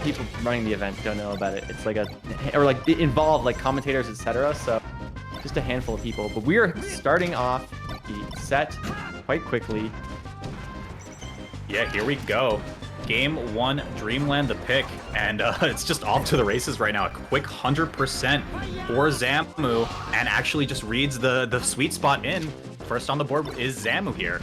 people running the event don't know about it. It's like or like involved like commentators, etc. So just a handful of people. But we are starting off the set quite quickly. Yeah, here we go. Game 1, Dreamland the pick, and it's just off to the races right now. A quick 100% for Zamu, and actually just reads the sweet spot in. First on the board is Zamu here.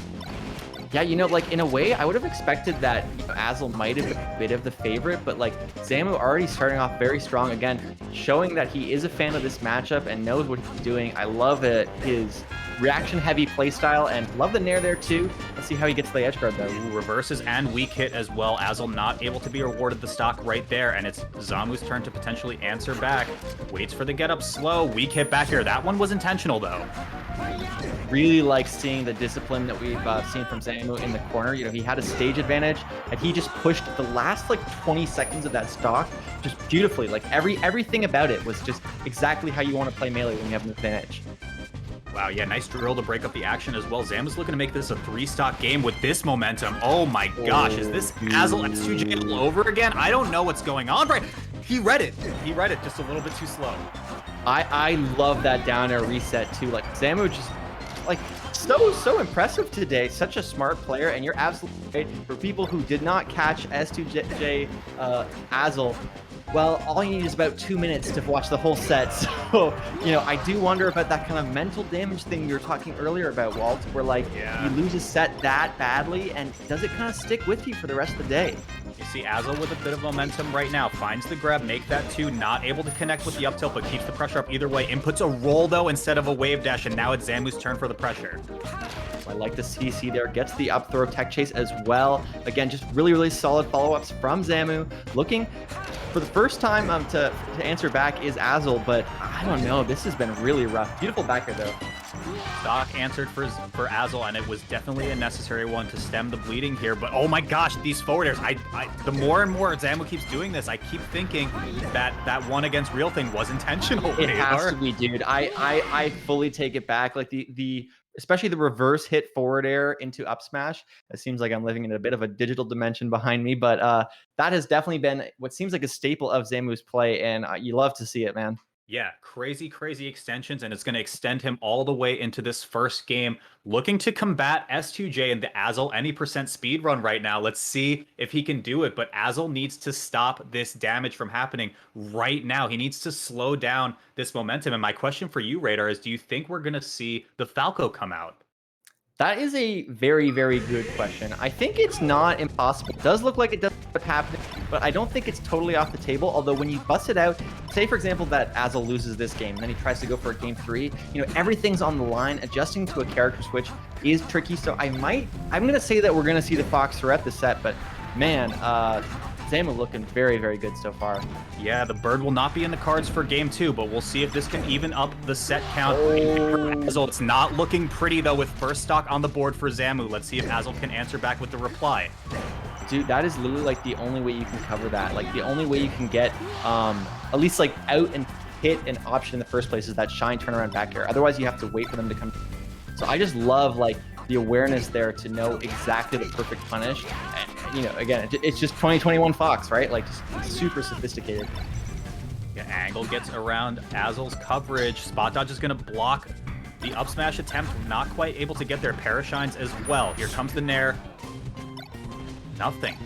Yeah, you know, like in a way, I would have expected that Azel might have been a bit of the favorite, but like Zamu already starting off very strong again, showing that he is a fan of this matchup and knows what he's doing. I love it, his reaction-heavy playstyle, and love the nair there too. Let's see how he gets the edge guard though. Ooh, reverses and weak hit as well. Azel not able to be rewarded the stock right there, and it's Zamu's turn to potentially answer back. Waits for the get up slow. Weak hit back here. That one was intentional though. Really like seeing the discipline that we've seen from Zamu in the corner. You know, he had a stage advantage, and he just pushed the last like 20 seconds of that stock just beautifully. Like everything about it was just exactly how you want to play melee when you have an advantage. Wow, yeah, nice drill to break up the action as well. Zamu's looking to make this a 3-stock game with this momentum. Oh my gosh, is this Azel S2J all over again? I don't know what's going on, right? He read it. He read it just a little bit too slow. I love that down air reset too. Like Zamu just like so impressive today. Such a smart player, and you're absolutely right. For people who did not catch S2J Azel, well, all you need is about 2 minutes to watch the whole set. So, you know, I do wonder about that kind of mental damage thing we were talking earlier about, Walt, where like you lose a set that badly, and does it kind of stick with you for the rest of the day? You see Azel with a bit of momentum right now. Finds the grab, make that 2, not able to connect with the up tilt, but keeps the pressure up either way. Inputs a roll though instead of a wave dash, and now it's Zamu's turn for the pressure. I like the CC there, gets the up throw tech chase as well. Again, just really solid follow-ups from Zamu. Looking for the first time to answer back is Azel, but I don't know, this has been really rough. Beautiful backer though. Stock answered for Azel, and it was definitely a necessary one to stem the bleeding here. But oh my gosh, these forward airs! The more and more Zamu keeps doing this, I keep thinking that one against real thing was intentional. It has to be, dude. I fully take it back. Like the especially the reverse hit forward air into up smash. It seems like I'm living in a bit of a digital dimension behind me, but that has definitely been what seems like a staple of Zamu's play, and you love to see it, man. Yeah, crazy extensions, and it's going to extend him all the way into this first game. Looking to combat S2J and the Azel any percent speed run right now. Let's see if he can do it, but Azel needs to stop this damage from happening right now. He needs to slow down this momentum, and my question for you, Radar, is do you think we're going to see the Falco come out? That is a very good question. I think it's not impossible. It does look like it does happen, but I don't think it's totally off the table. Although when you bust it out, say for example that Azel loses this game, and then he tries to go for a game 3, you know, everything's on the line. Adjusting to a character switch is tricky. So I'm going to say that we're going to see the Fox throughout the set, but man, Zamu looking very good so far. Yeah, the bird will not be in the cards for game 2, but we'll see if this can even up the set count. Azel, it's not looking pretty though with first stock on the board for Zamu. Let's see if Azel can answer back with the reply. Dude, that is literally like the only way you can cover that. Like the only way you can get at least like out and hit an option in the first place is that shine turnaround back air. Otherwise you have to wait for them to come. So I just love like the awareness there to know exactly the perfect punish. And, you know, again, it's just 2021 Fox, right? Like just super sophisticated. Yeah, Angle gets around Azel's coverage. Spot dodge is going to block the up smash attempt. Not quite able to get there. Parashines as well. Here comes the nair. Nothing.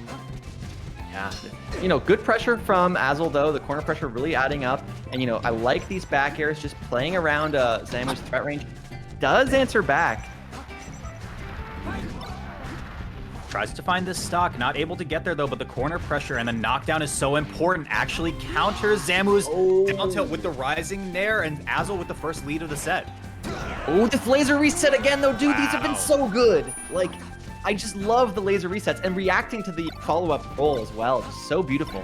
Yeah, you know, good pressure from Azel though. The corner pressure really adding up. And, you know, I like these back airs just playing around Zamu's threat range. Does answer back. Tries to find this stock, not able to get there though, but the corner pressure and the knockdown is so important. Actually counters Zamu's down tilt with the rising nair, and Azel with the first lead of the set. Oh, this laser reset again though, dude. Wow. These have been so good. Like, I just love the laser resets and reacting to the follow-up roll as well. Just so beautiful.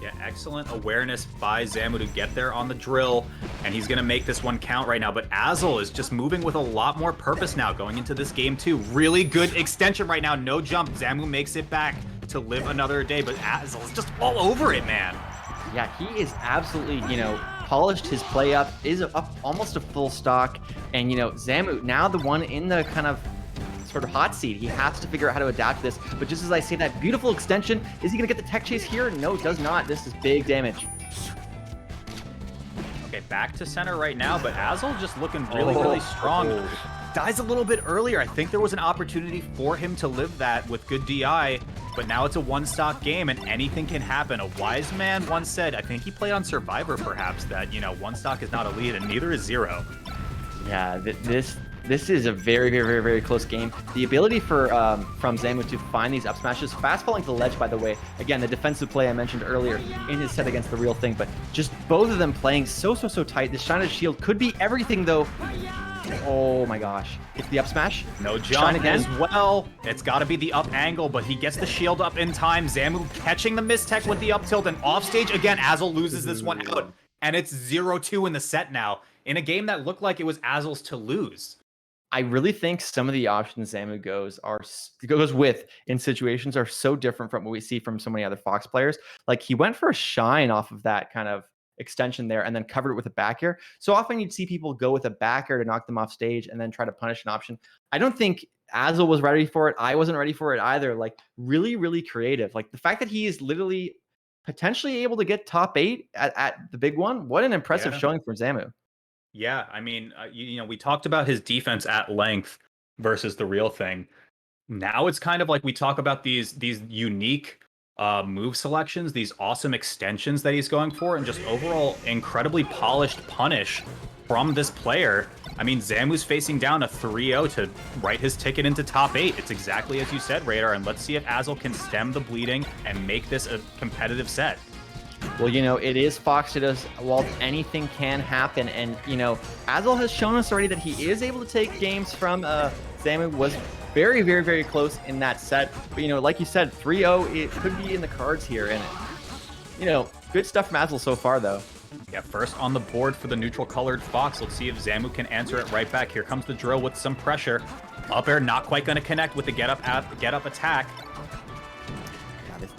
Yeah, excellent awareness by Zamu to get there on the drill, and he's going to make this one count right now. But Azel is just moving with a lot more purpose now going into this game too. Really good extension right now. No jump. Zamu makes it back to live another day, but Azel is just all over it, man. Yeah, he is absolutely, you know, polished his play up, is up almost a full stock, and, you know, Zamu now the one in the kind of sort of hot seat. He has to figure out how to adapt to this. But just as I say that, beautiful extension. Is he going to get the tech chase here? No, does not. This is big damage. Okay, back to center right now, but Azel just looking really strong. Dies a little bit earlier. I think there was an opportunity for him to live that with good DI, but now it's a one-stock game and anything can happen. A wise man once said, I think he played on Survivor perhaps, that, you know, one stock is not a lead and neither is zero. Yeah, this is a very close game. The ability for from Zamu to find these up smashes, fast falling to the ledge, by the way. Again, the defensive play I mentioned earlier in his set against the real thing, but just both of them playing so tight. This Shine Shield could be everything though. Oh my gosh. It's the up smash. No jump again as well. It's got to be the up angle, but he gets the shield up in time. Zamu catching the mistech with the up tilt, and off stage again. Azel loses this one out, and it's 0-2 in the set now in a game that looked like it was Azel's to lose. I really think some of the options Zamu goes with in situations are so different from what we see from so many other Fox players. Like he went for a shine off of that kind of extension there and then covered it with a back air. So often you'd see people go with a back air to knock them off stage and then try to punish an option. I don't think Azel was ready for it. I wasn't ready for it either. Like really creative. Like the fact that he is literally potentially able to get top 8 at the big one. What an impressive showing from Zamu. Yeah, I mean, you know, we talked about his defense at length versus the real thing. Now it's kind of like we talk about these unique move selections, these awesome extensions that he's going for, and just overall incredibly polished punish from this player. I mean, Zamu's facing down a 3-0 to write his ticket into top 8. It's exactly as you said, Radar, and let's see if Azel can stem the bleeding and make this a competitive set. Well, you know, it is Fox Shadows. Well, anything can happen. And, you know, Azel has shown us already that he is able to take games from Zamu. Was very close in that set. But, you know, like you said, 3-0, it could be in the cards here. And, you know, good stuff from Azel so far, though. Yeah, first on the board for the neutral-colored Fox. Let's see if Zamu can answer it right back. Here comes the drill with some pressure. Up air, not quite going to connect with the get-up attack.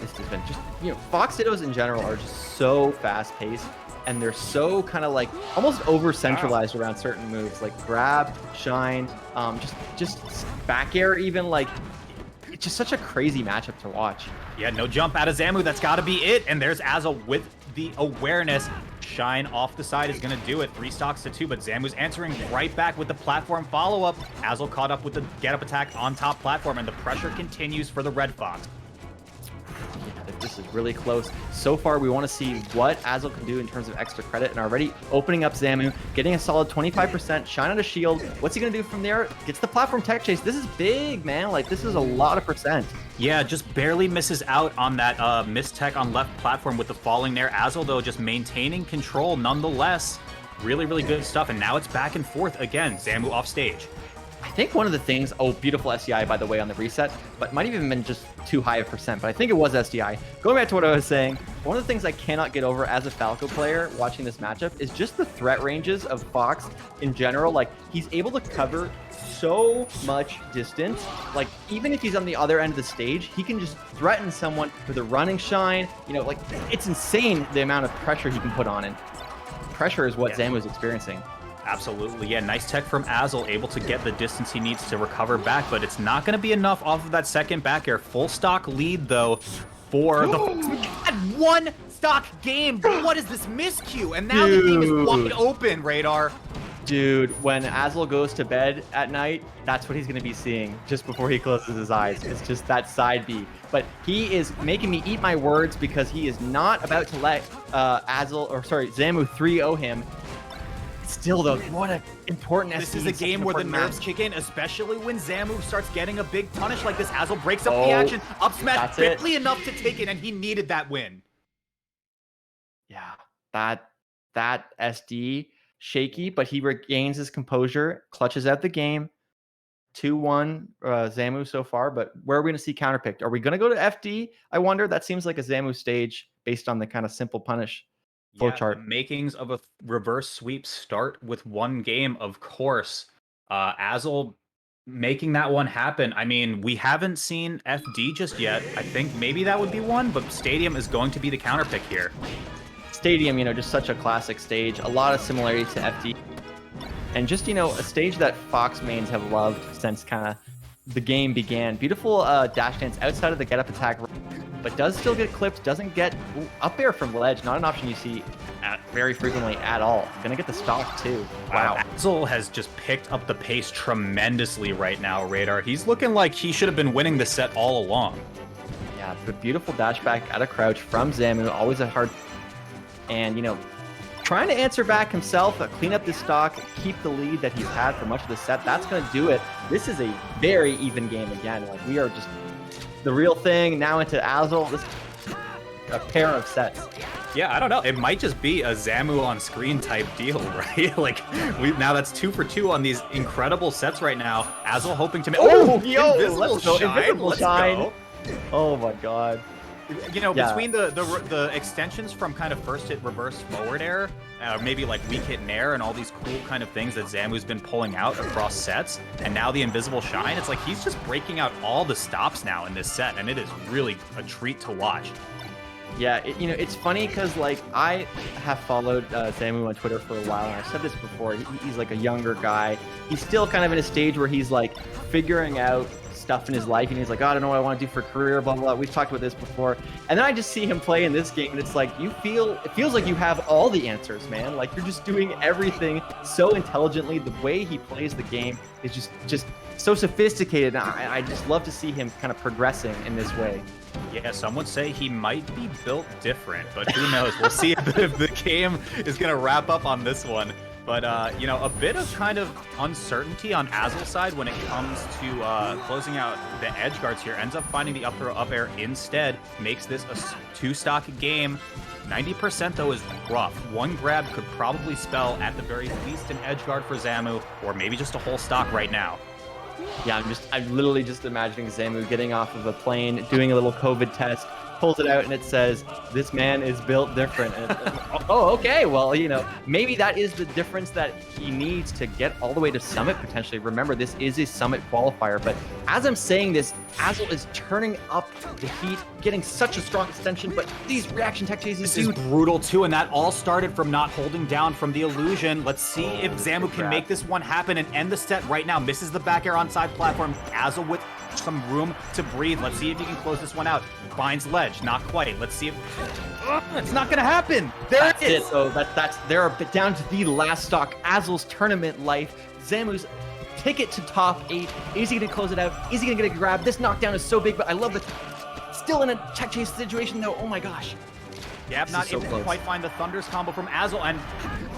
This has been just, you know, Fox Dittos in general are just so fast-paced, and they're so kind of like almost over-centralized around certain moves, like grab, shine, just back air even. Like, it's just such a crazy matchup to watch. Yeah, no jump out of Zamu. That's got to be it. And there's Azel with the awareness. Shine off the side is going to do it. 3 stocks to 2, but Zamu's answering right back with the platform follow-up. Azel caught up with the get-up attack on top platform, and the pressure continues for the Red Fox. This is really close. So far, we want to see what Azel can do in terms of extra credit, and already opening up Zamu, getting a solid 25%, shine on a shield. What's he going to do from there? Gets the platform tech chase. This is big, man. Like, this is a lot of percent. Yeah, just barely misses out on that missed tech on left platform with the falling there. Azel, though, just maintaining control nonetheless. Really good stuff, and now it's back and forth again. Zamu off stage. I think one of the things, beautiful SDI, by the way, on the reset, but might have even been just too high of percent, but I think it was SDI. Going back to what I was saying, one of the things I cannot get over as a Falco player watching this matchup is just the threat ranges of Fox in general. Like, he's able to cover so much distance. Like, even if he's on the other end of the stage, he can just threaten someone with a running shine. You know, like, it's insane the amount of pressure he can put on, and pressure is what Zamu is experiencing. Absolutely, yeah. Nice tech from Azel, able to get the distance he needs to recover back, but it's not going to be enough off of that second back air. Full stock lead, though, for the... At 1 stock game! What is this miscue? And now the game is wide open, Radar. Dude, when Azel goes to bed at night, that's what he's going to be seeing just before he closes his eyes. It's just that side B. But he is making me eat my words because he is not about to let Zamu 3-0 him. Still, though, what an important This is a game where the nerves kick in, especially when Zamu starts getting a big punish like this. Azel breaks up the action, up smash quickly enough to take it, and he needed that win. Yeah, that SD, shaky, but he regains his composure, clutches out the game. 2-1 Zamu so far, but where are we going to see counterpicked? Are we going to go to FD? I wonder. That seems like a Zamu stage based on the kind of simple punish. The makings of a reverse sweep start with 1 game, of course. Azel making that one happen. I mean, we haven't seen FD just yet. I think maybe that would be one, but Stadium is going to be the counterpick here. Stadium, you know, just such a classic stage. A lot of similarity to FD. And just, you know, a stage that Fox mains have loved since kind of the game began. Beautiful dash dance outside of the get up attack, but does still get clipped, doesn't get up air from ledge. Not an option you see very frequently at all. Gonna get the stock too. Wow. Azel has just picked up the pace tremendously right now, Radar. He's looking like he should have been winning the set all along. Yeah, the beautiful dash back out of crouch from Zamu, always a hard, and trying to answer back himself, clean up this stock, keep the lead that he's had for much of the set. That's going to do it. This is a very even game again. Like, we are just the real thing now into Azel. This a pair of sets. Yeah, I don't know. It might just be a Zamu on screen type deal, right? Like, now that's 2 for 2 on these incredible sets right now. Azel hoping to make. Oh, invisible let's go. shine. Invisible Let's shine. go. Oh my god. Between the extensions from kind of first hit reverse forward air, maybe like weak hit nair and all these cool kind of things that Zamu's been pulling out across sets, and now the invisible shine, it's like he's just breaking out all the stops now in this set, and it is really a treat to watch. Yeah, it's funny because like I have followed Zamu on Twitter for a while, and I've said this before. He's like a younger guy. He's still kind of in a stage where he's like figuring out stuff in his life, and he's like, oh, I don't know what I want to do for a career, blah, blah, blah. We've talked about this before. And then I just see him play in this game, and it's like, it feels like you have all the answers, man. Like, you're just doing everything so intelligently. The way he plays the game is just so sophisticated. And I just love to see him kind of progressing in this way. Yeah, some would say he might be built different, but who knows? We'll see if the game is going to wrap up on this one. But, a bit of kind of uncertainty on Azel's side when it comes to closing out the edge guards here. Ends up finding the up throw up air instead. Makes this a 2-stock game. 90% though is rough. One grab could probably spell at the very least an edge guard for Zamu, or maybe just a whole stock right now. Yeah, I'm literally just imagining Zamu getting off of a plane, doing a little COVID test, pulls it out, and it says, "This man is built different." And oh, okay. Well, maybe that is the difference that he needs to get all the way to Summit potentially. Remember, this is a Summit qualifier. But as I'm saying this, Azel is turning up the heat, getting such a strong extension. But these reaction tech chases, this is brutal too, and that all started from not holding down from the illusion. Let's see if Zamu can make this one happen and end the set right now. Misses the back air on side platform. Azel with some room to breathe. Let's see if he can close this one out. Finds ledge, not quite. Let's see if it's not gonna happen. There it is. So they're down to the last stock. Azel's tournament life. Zamu's ticket to top 8. Is he gonna close it out? Is he gonna get a grab? This knockdown is so big, but I love still in a tech chase situation though. Oh my gosh. Yep, not able to quite find the Thunders combo from Azel, and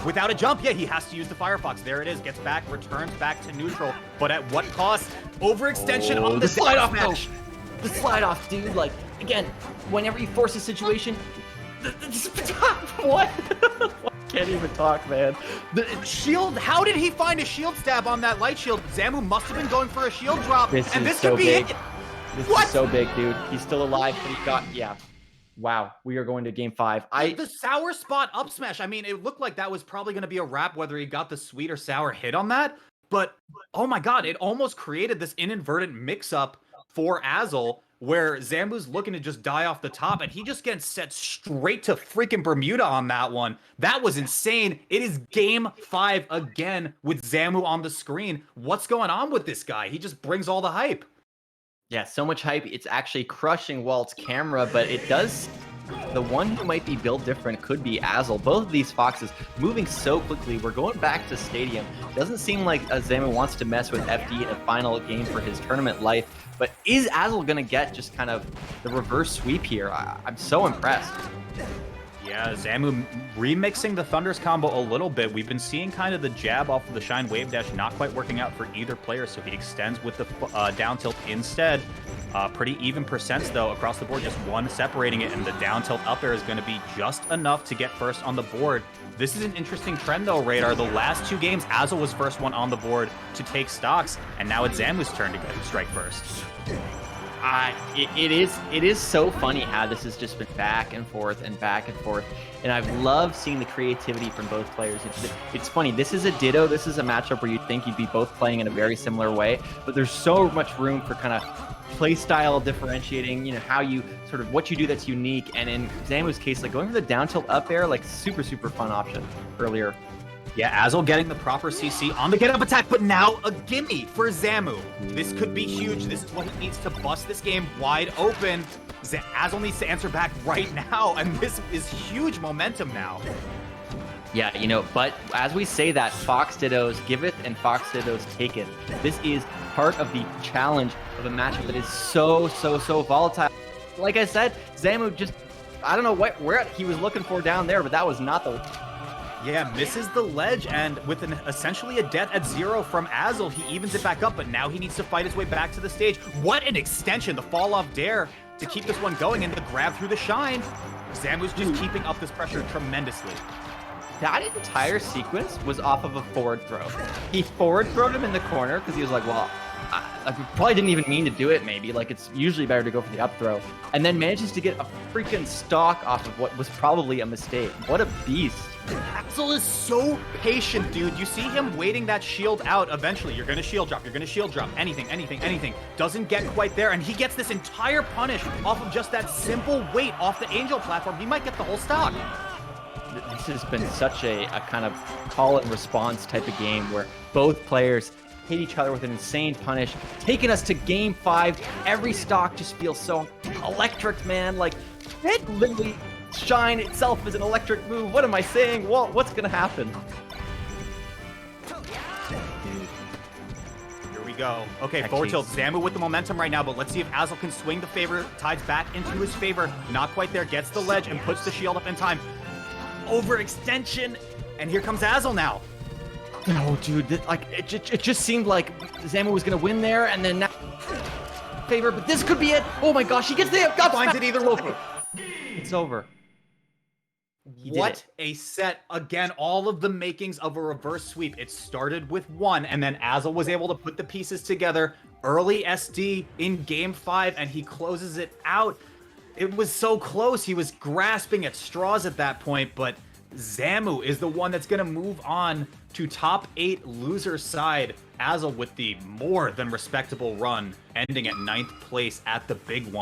without a jump, yeah, he has to use the Firefox. There it is, gets back, returns back to neutral, but at what cost? Overextension on the slide off smash. The slide off, dude. Like, again, whenever you force a situation, what? I can't even talk, man. The shield, how did he find a shield stab on that light shield? Zamu must have been going for a shield drop, this could be it. This is so big, dude. He's still alive, but wow, we are going to game 5. The sour spot up smash. I mean, it looked like that was probably going to be a wrap, whether he got the sweet or sour hit on that. But, oh my god, it almost created this inadvertent mix-up for Azel, where Zamu's looking to just die off the top, and he just gets set straight to freaking Bermuda on that one. That was insane. It is game 5 again with Zamu on the screen. What's going on with this guy? He just brings all the hype. Yeah, so much hype. It's actually crushing Walt's camera, but it does. The one who might be built different could be Azel. Both of these foxes moving so quickly. We're going back to Stadium. Doesn't seem like Zamu wants to mess with FD in a final game for his tournament life. But is Azel going to get just kind of the reverse sweep here? I'm so impressed. Yeah, Zamu remixing the Thunders combo a little bit. We've been seeing kind of the jab off of the Shine Wave Dash not quite working out for either player, so he extends with the down tilt instead. Pretty even percents, though, across the board, just one separating it, and the down tilt up air is going to be just enough to get first on the board. This is an interesting trend, though, Radar. The last 2 games, Azel was first one on the board to take stocks, and now it's Zamu's turn to strike first. It is so funny how this has just been back and forth, and I've loved seeing the creativity from both players. It's funny, this is a ditto. This is a matchup where you'd think you'd be both playing in a very similar way, but there's so much room for kind of play style differentiating, how you sort of what you do that's unique. And in Zamu's case, like going for the down tilt up air, like super fun option earlier. Yeah, Azel getting the proper CC on the get-up attack, but now a gimme for Zamu. This could be huge. This is what he needs to bust this game wide open. Azel needs to answer back right now, and this is huge momentum now. Yeah, you know, but as we say that, Fox Dittos giveth and Fox Dittos taketh. This is part of the challenge of a matchup that is so volatile. Like I said, Zamu just, I don't know where he was looking for down there, but that was not the... Yeah, misses the ledge, and with essentially a death at 0 from Azel, he evens it back up, but now he needs to fight his way back to the stage. What an extension, the fall-off dare to keep this one going, and the grab through the shine. Zamu's just keeping up this pressure tremendously. That entire sequence was off of a forward throw. He forward throwed him in the corner because he was like, well, I probably didn't even mean to do it, maybe. Like, it's usually better to go for the up throw. And then manages to get a freaking stock off of what was probably a mistake. What a beast. Azel is so patient, dude. You see him waiting that shield out. Eventually, you're going to shield drop. You're going to shield drop. Anything. Doesn't get quite there. And he gets this entire punish off of just that simple weight off the Angel platform. He might get the whole stock. This has been such a kind of call and response type of game where both players hit each other with an insane punish, taking us to game 5. Every stock just feels so electric, man. Like, it literally, shine itself is an electric move. What am I saying? Well, what's gonna happen? Here we go. Okay, forward tilt. Zamu with the momentum right now, but let's see if Azel can swing the favor, tides back into his favor. Not quite there, gets the ledge and puts the shield up in time. Overextension, and here comes Azel now. No, dude, it just seemed like Zamu was gonna win there, and then now favor, but this could be it. Oh my gosh, he gets the finds it either way. It's over. What a set. Again, all of the makings of a reverse sweep. It started with 1, and then Azel was able to put the pieces together. Early SD in game 5, and he closes it out. It was so close. He was grasping at straws at that point, but Zamu is the one that's going to move on to top 8 loser side. Azel with the more than respectable run, ending at 9th place at the big one.